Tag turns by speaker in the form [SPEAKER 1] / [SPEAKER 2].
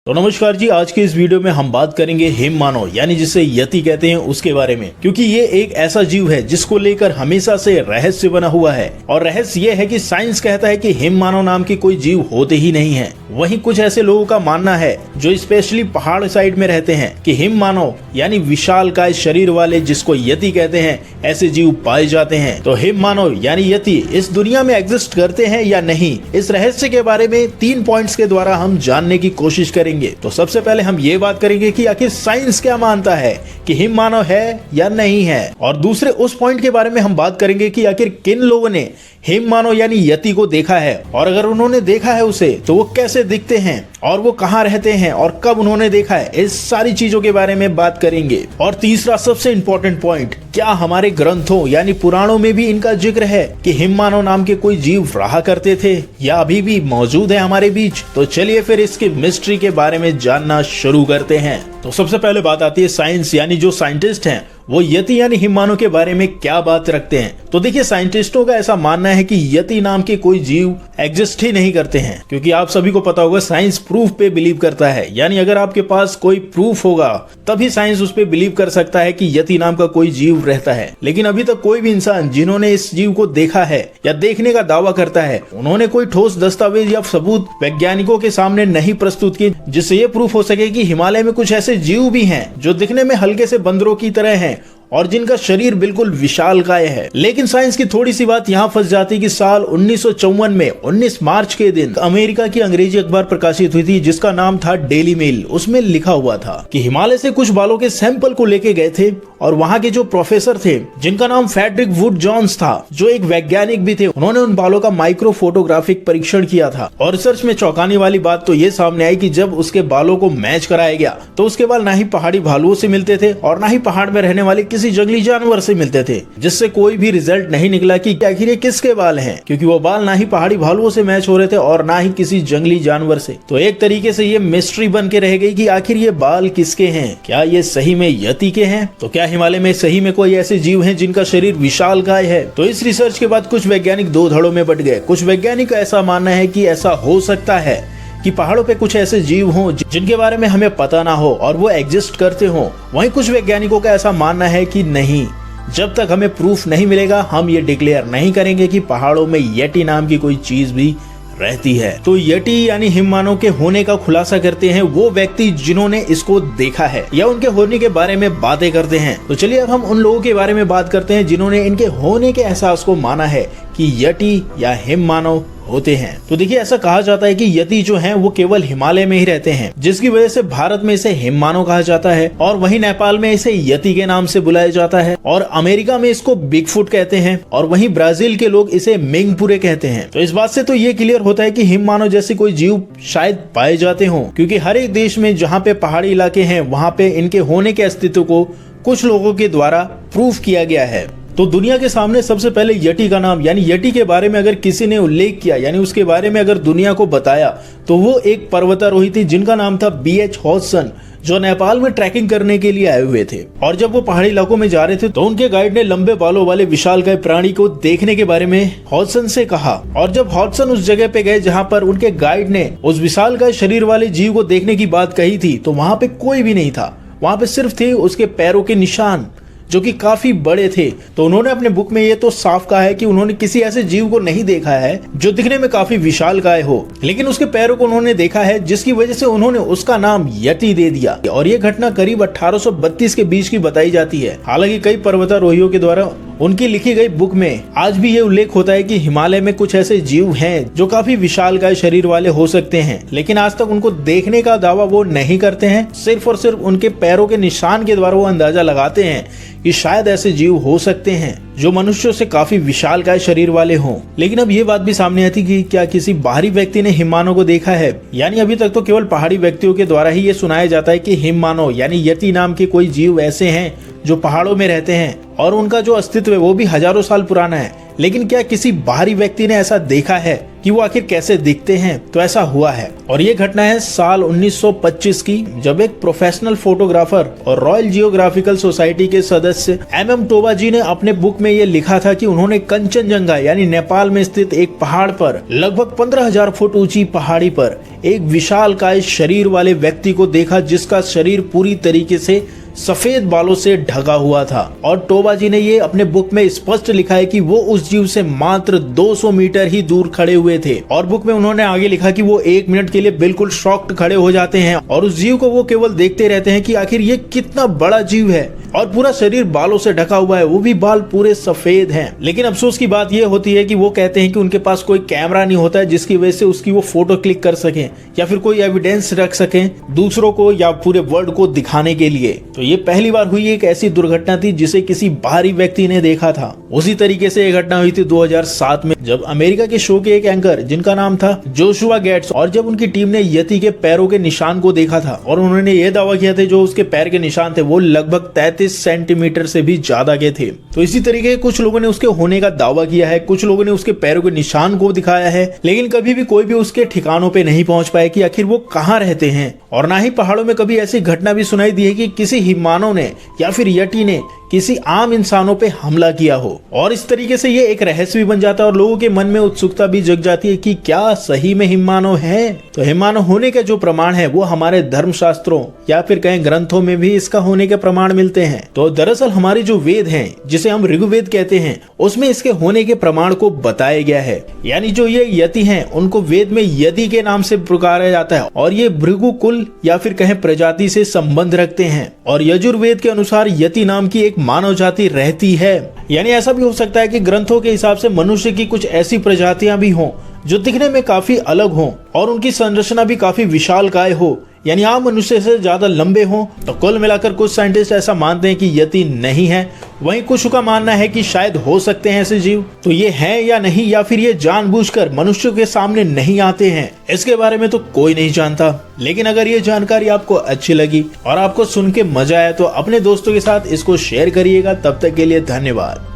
[SPEAKER 1] तो नमस्कार जी, आज के इस वीडियो में हम बात करेंगे हिम मानव यानी जिसे यति कहते हैं उसके बारे में, क्योंकि ये एक ऐसा जीव है जिसको लेकर हमेशा से रहस्य बना हुआ है। और रहस्य ये है कि साइंस कहता है कि हिम मानव नाम के कोई जीव होते ही नहीं है। वहीं कुछ ऐसे लोगों का मानना है जो स्पेशली पहाड़ साइड में रहते हैं कि हिम मानव यानी विशालकाय शरीर वाले जिसको यति कहते हैं ऐसे जीव पाए जाते हैं। तो हिम मानव यानी यति इस दुनिया में एग्जिस्ट करते हैं या नहीं, इस रहस्य के बारे में 3 पॉइंट्स के द्वारा हम जानने की कोशिश करेंगे। तो सबसे पहले हम ये बात करेंगे कि आखिर साइंस क्या मानता है कि हिम मानव है या नहीं है, और दूसरे उस पॉइंट के बारे में हम बात करेंगे कि आखिर किन लोगों ने हिम मानव यानी यति को देखा है, और अगर उन्होंने देखा है उसे तो वो कैसे दिखते हैं और वो कहाँ रहते हैं और कब उन्होंने देखा है, इस सारी चीजों के बारे में बात करेंगे। और तीसरा सबसे इम्पोर्टेंट पॉइंट, क्या हमारे ग्रंथों यानी पुराणों में भी इनका जिक्र है कि हिम मानव नाम के कोई जीव रहा करते थे या अभी भी मौजूद है हमारे बीच। तो चलिए फिर इसकी मिस्ट्री के बारे में जानना शुरू करते हैं। तो सबसे पहले बात आती है साइंस यानी जो साइंटिस्ट हैं वो यति यानी हिम मानव के बारे में क्या बात रखते हैं। तो देखिए, साइंटिस्टों का ऐसा मानना है कि यति नाम के कोई जीव एग्जिस्ट ही नहीं करते हैं, क्योंकि आप सभी को पता होगा साइंस प्रूफ पे बिलीव करता है। यानी अगर आपके पास कोई प्रूफ होगा तभी साइंस उस पे बिलीव कर सकता है कि यति नाम का कोई जीव रहता है। लेकिन अभी तक कोई भी इंसान जिन्होंने इस जीव को देखा है या देखने का दावा करता है, उन्होंने कोई ठोस दस्तावेज या सबूत वैज्ञानिकों के सामने नहीं प्रस्तुत किए जिससे ये प्रूफ हो सके कि हिमालय में कुछ ऐसे जीव भी हैं जो दिखने में हल्के से बंदरों की तरह हैं और जिनका शरीर बिल्कुल विशालकाय है। लेकिन साइंस की थोड़ी सी बात यहाँ फंस जाती कि साल 1954 में 19 मार्च के दिन अमेरिका की अंग्रेजी अखबार प्रकाशित हुई थी जिसका नाम था डेली मेल। उसमें लिखा हुआ था कि हिमालय से कुछ बालों के सैंपल को लेके गए थे और वहाँ के जो प्रोफेसर थे जिनका नाम फ्रेडरिक वुड जॉन्स था, जो एक वैज्ञानिक भी थे, उन्होंने उन बालों का माइक्रो फोटोग्राफिक परीक्षण किया था। और रिसर्च में चौंकाने वाली बात तो ये सामने आई कि जब उसके बालों को मैच कराया गया तो उसके बाल ना ही पहाड़ी भालुओं से मिलते थे और ना ही पहाड़ में रहने वाले किसी जंगली जानवर से मिलते थे, जिससे कोई भी रिजल्ट नहीं निकला कि आखिर ये किसके बाल हैं, क्योंकि वो बाल ना ही पहाड़ी भालुओं से मैच हो रहे थे और ना ही किसी जंगली जानवर से। तो एक तरीके से ये मिस्ट्री बन के रह गई कि आखिर ये बाल किसके हैं, क्या ये सही में यति के हैं, तो क्या हिमालय में सही में कोई ऐसे जीव हैं जिनका शरीर विशालकाय है। तो इस रिसर्च के बाद कुछ वैज्ञानिक दो धड़ों में बट गए। कुछ वैज्ञानिक का ऐसा मानना है कि ऐसा हो सकता है कि पहाड़ों पे कुछ ऐसे जीव हों जिनके बारे में हमें पता ना हो और वो एग्जिस्ट करते हों। वहीं कुछ वैज्ञानिकों का ऐसा मानना है कि नहीं, जब तक हमें प्रूफ नहीं मिलेगा हम ये डिक्लेयर नहीं करेंगे कि पहाड़ों में यति नाम की कोई चीज भी रहती है। तो यति यानी हिम मानव के होने का खुलासा करते हैं वो व्यक्ति जिन्होंने इसको देखा है या उनके होने के बारे में बातें करते हैं। तो चलिए अब हम उन लोगों के बारे में बात करते हैं जिन्होंने इनके होने के एहसास को माना है कि यति या हिम मानव होते हैं। तो देखिए, ऐसा कहा जाता है कि यति जो हैं वो केवल हिमालय में ही रहते हैं, जिसकी वजह से भारत में इसे हिम मानव कहा जाता है, और वहीं नेपाल में इसे यति के नाम से बुलाया जाता है, और अमेरिका में इसको बिगफुट कहते हैं, और वहीं ब्राजील के लोग इसे मिंगपुरे कहते हैं। तो इस बात से तो ये क्लियर होता है कि हिम मानव जैसे कोई जीव शायद पाए जाते हों, क्योंकि हर एक देश में जहाँ पे पहाड़ी इलाके हैं वहाँ पे इनके होने के अस्तित्व को कुछ लोगों के द्वारा प्रूफ किया गया है। तो दुनिया के सामने सबसे पहले यति का नाम यानी यति के बारे में अगर किसी ने उल्लेख किया यानी उसके बारे में अगर दुनिया को बताया तो वो एक पर्वतारोही थी जिनका नाम था BH हॉडसन, जो नेपाल में ट्रैकिंग करने के लिए आए हुए थे। और जब वो पहाड़ी इलाकों में जा रहे थे तो उनके गाइड ने लंबे बालों वाले विशालकाय प्राणी को देखने के बारे में हॉडसन से कहा। और जब हॉडसन उस जगह पे गए जहाँ पर उनके गाइड ने उस विशालकाय शरीर वाले जीव को देखने की बात कही थी, तो वहाँ पे कोई भी नहीं था। वहाँ पे सिर्फ थे उसके पैरों के निशान जो कि काफी बड़े थे। तो उन्होंने अपने बुक में ये तो साफ कहा है कि उन्होंने किसी ऐसे जीव को नहीं देखा है जो दिखने में काफी विशालकाय हो, लेकिन उसके पैरों को उन्होंने देखा है, जिसकी वजह से उन्होंने उसका नाम यति दे दिया। और ये घटना करीब 1832 के बीच की बताई जाती है। हालांकि कई पर्वतारोहियों के द्वारा उनकी लिखी गई बुक में आज भी ये उल्लेख होता है कि हिमालय में कुछ ऐसे जीव हैं जो काफी विशालकाय शरीर वाले हो सकते हैं, लेकिन आज तक उनको देखने का दावा वो नहीं करते हैं। सिर्फ और सिर्फ उनके पैरों के निशान के द्वारा वो अंदाजा लगाते हैं कि शायद ऐसे जीव हो सकते हैं जो मनुष्यों से काफी विशालकाय शरीर वाले हों। लेकिन अब ये बात भी सामने आती कि क्या किसी बाहरी व्यक्ति ने हिम मानव को देखा है। यानी अभी तक तो केवल पहाड़ी व्यक्तियों के द्वारा ही ये सुनाया जाता है कि हिम मानव यानी यति नाम के कोई जीव ऐसे हैं जो पहाड़ों में रहते हैं और उनका जो अस्तित्व है वो भी हजारों साल पुराना है। लेकिन क्या किसी बाहरी व्यक्ति ने ऐसा देखा है कि वो आखिर कैसे दिखते हैं? तो ऐसा हुआ है और ये घटना है साल 1925 की, जब एक प्रोफेशनल फोटोग्राफर और रॉयल जियोग्राफिकल सोसाइटी के सदस्य MM टोबाजी ने अपने बुक में ये लिखा था कि उन्होंने कंचनजंगा यानी नेपाल में स्थित एक पहाड़ पर लगभग 15,000 फुट ऊंची पहाड़ी पर एक विशालकाय शरीर वाले व्यक्ति को देखा, जिसका शरीर पूरी तरीके से सफेद बालों से ढका हुआ था। और टोबाजी ने ये अपने बुक में स्पष्ट लिखा है कि वो उस जीव से मात्र 200 मीटर ही दूर खड़े हुए थे। और बुक में उन्होंने आगे लिखा कि वो 1 मिनट के लिए बिल्कुल शॉक्ड खड़े हो जाते हैं और उस जीव को वो केवल देखते रहते हैं कि आखिर ये कितना बड़ा जीव है और पूरा शरीर बालों से ढका हुआ है, वो भी बाल पूरे सफेद हैं। लेकिन अफसोस की बात ये होती है कि वो कहते हैं कि उनके पास कोई कैमरा नहीं होता है जिसकी वजह से उसकी वो फोटो क्लिक कर सकें या फिर कोई एविडेंस रख सकें दूसरों को या पूरे वर्ल्ड को दिखाने के लिए। तो ये पहली बार हुई एक ऐसी दुर्घटना थी जिसे किसी बाहरी व्यक्ति ने देखा था। उसी तरीके से एक घटना हुई थी 2007 में, जब अमेरिका के शो के एक एंकर जिनका नाम था जोशुआ गेट्स, और जब उनकी टीम ने यति के पैरों के निशान को देखा था और उन्होंने ये दावा किया था जो उसके पैर के निशान थे वो लगभग 33 सेंटीमीटर से भी ज्यादा के थे। तो इसी तरीके कुछ लोगों ने उसके होने का दावा किया है, कुछ लोगों ने उसके पैरों के निशान को दिखाया है, लेकिन कभी भी कोई भी उसके ठिकानों पे नहीं पहुंच पाए कि आखिर वो कहाँ रहते हैं। और ना ही पहाड़ों में कभी ऐसी घटना भी सुनाई दी है कि किसी हिमानों ने या फिर यटी ने किसी आम इंसानों पे हमला किया हो। और इस तरीके से ये एक रहस्य भी बन जाता है और लोगों के मन में उत्सुकता भी जग जाती है कि क्या सही में हिमानो है। तो हिमानो होने के जो प्रमाण है वो हमारे धर्मशास्त्रों या फिर कहीं ग्रंथों में भी इसका होने के प्रमाण मिलते हैं। तो दरअसल हमारी जो वेद है जिसे हम ऋग्वेद कहते हैं उसमें इसके होने के प्रमाण को बताया गया है। यानी जो ये यति हैं उनको वेद में यदि के नाम से पुकारा जाता है और ये भृगु कुल या फिर कहें प्रजाति से संबंध रखते हैं। और यजुर्वेद के अनुसार यति नाम की एक मानव जाति रहती है। यानी ऐसा भी हो सकता है कि ग्रंथों के हिसाब से मनुष्य की कुछ ऐसी प्रजातियां भी हों जो दिखने में काफी अलग हों और उनकी संरचना भी काफी विशालकाय हो, यानी आम मनुष्य से ज्यादा लंबे हों। तो कुल मिलाकर कुछ साइंटिस्ट ऐसा मानते हैं कि यति नहीं है, वहीं कुछ का मानना है कि शायद हो सकते हैं ऐसे जीव। तो ये हैं या नहीं, या फिर ये जानबूझकर मनुष्यों के सामने नहीं आते हैं, इसके बारे में तो कोई नहीं जानता। लेकिन अगर ये जानकारी आपको अच्छी लगी और आपको सुन के मजा आया तो अपने दोस्तों के साथ इसको शेयर करिएगा। तब तक के लिए धन्यवाद।